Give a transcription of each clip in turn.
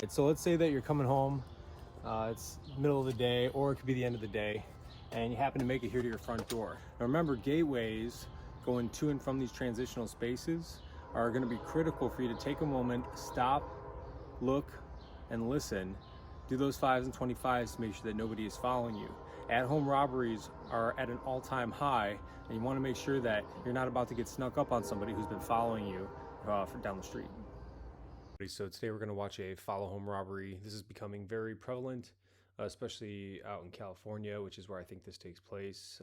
So let's say that you're coming home, it's middle of the day, or it could be the end of the day, and you happen to make it here to your front door. Now remember, gateways going to and from these transitional spaces are going to be critical for you to take a moment, stop, look, and listen. Do those 5s and 25s to make sure that nobody is following you. At-home robberies are at an all-time high, and you want to make sure that you're not about to get snuck up on somebody who's been following you down the street. So today we're going to watch a follow home robbery. This is becoming very prevalent, especially out in California, which is where I think this takes place.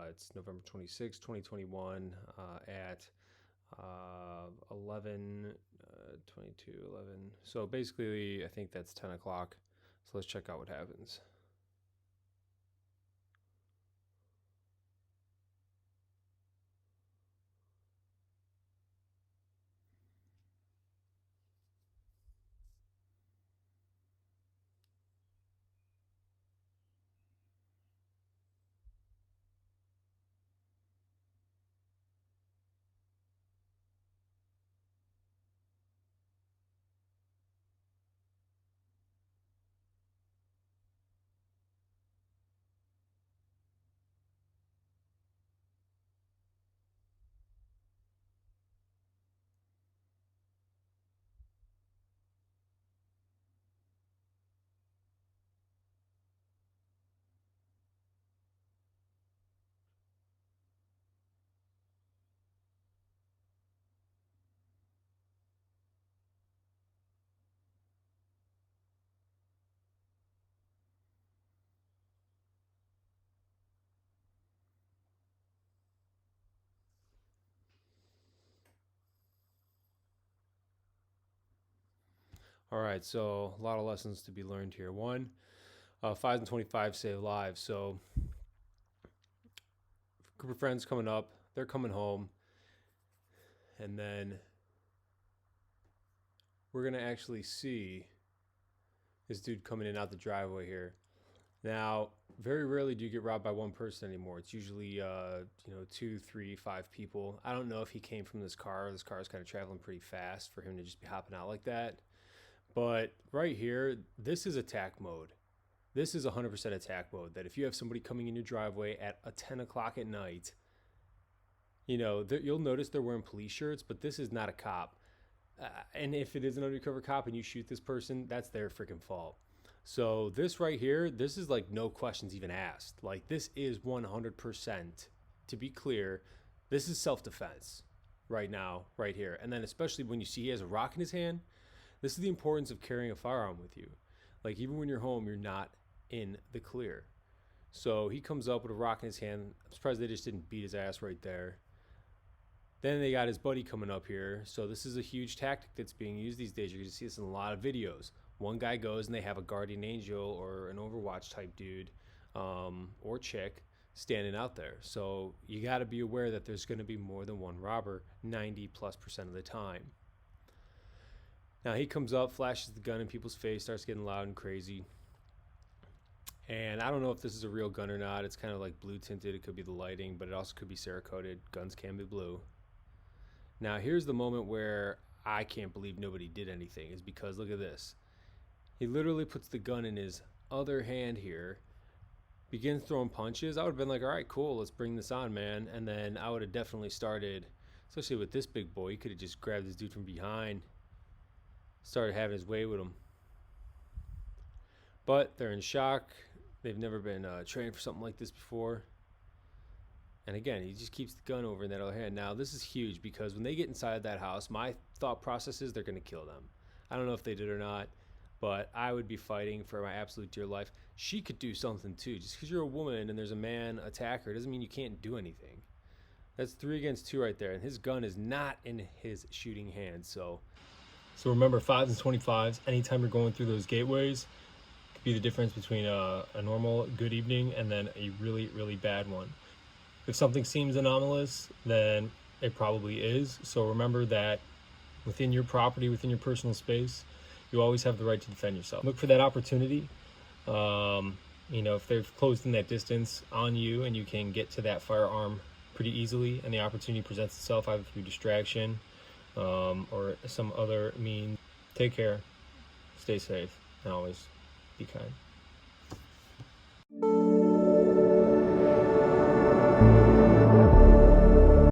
It's November 26, 2021 at 11, 22, 11. So basically, I think that's 10 o'clock. So let's check out what happens. All right, so a lot of lessons to be learned here. One, 5 and 25 save lives. So, group of friends coming up, they're coming home, and then we're gonna actually see this dude coming in out the driveway here. Now, very rarely do you get robbed by one person anymore. It's usually 2, 3, 5 people. I don't know if he came from this car. This car is kind of traveling pretty fast for him to just be hopping out like that. But right here, this is attack mode. This is 100% attack mode. That if you have somebody coming in your driveway at 10 o'clock at night, you'll notice they're wearing police shirts, but this is not a cop. And if it is an undercover cop and you shoot this person, that's their freaking fault. So this right here, this is like no questions even asked. Like this is 100%, to be clear, this is self-defense right now, right here. And then especially when you see he has a rock in his hand, this is the importance of carrying a firearm with you. Like even when you're home, you're not in the clear. So he comes up with a rock in his hand. I'm surprised they just didn't beat his ass right there. Then they got his buddy coming up here. So this is a huge tactic that's being used these days. You're going to see this in a lot of videos. One guy goes and they have a guardian angel or an Overwatch type dude or chick standing out there. So you got to be aware that there's going to be more than one robber 90+% of the time. Now he comes up, flashes the gun in people's face, starts getting loud and crazy. And I don't know if this is a real gun or not. It's kind of like blue tinted. It could be the lighting, but it also could be Cerakoted. Guns can be blue. Now here's the moment where I can't believe nobody did anything, is because look at this. He literally puts the gun in his other hand here, begins throwing punches. I would have been like, all right, cool, let's bring this on, man. And then I would have definitely started, especially with this big boy, he could have just grabbed this dude from behind, started having his way with him. But they're in shock. They've never been trained for something like this before. And again, he just keeps the gun over in that other hand. Now, this is huge because when they get inside that house, my thought process is they're going to kill them. I don't know if they did or not, but I would be fighting for my absolute dear life. She could do something too. Just because you're a woman and there's a man attacker doesn't mean you can't do anything. That's 3 against 2 right there. And his gun is not in his shooting hand. So remember, 5s and 25s, anytime you're going through those gateways, could be the difference between a normal good evening and then a really, really bad one. If something seems anomalous, then it probably is. So remember that within your property, within your personal space, you always have the right to defend yourself. Look for that opportunity. If they've closed in that distance on you and you can get to that firearm pretty easily and the opportunity presents itself either through distraction or some other means, take care. stay safe, and always be kind.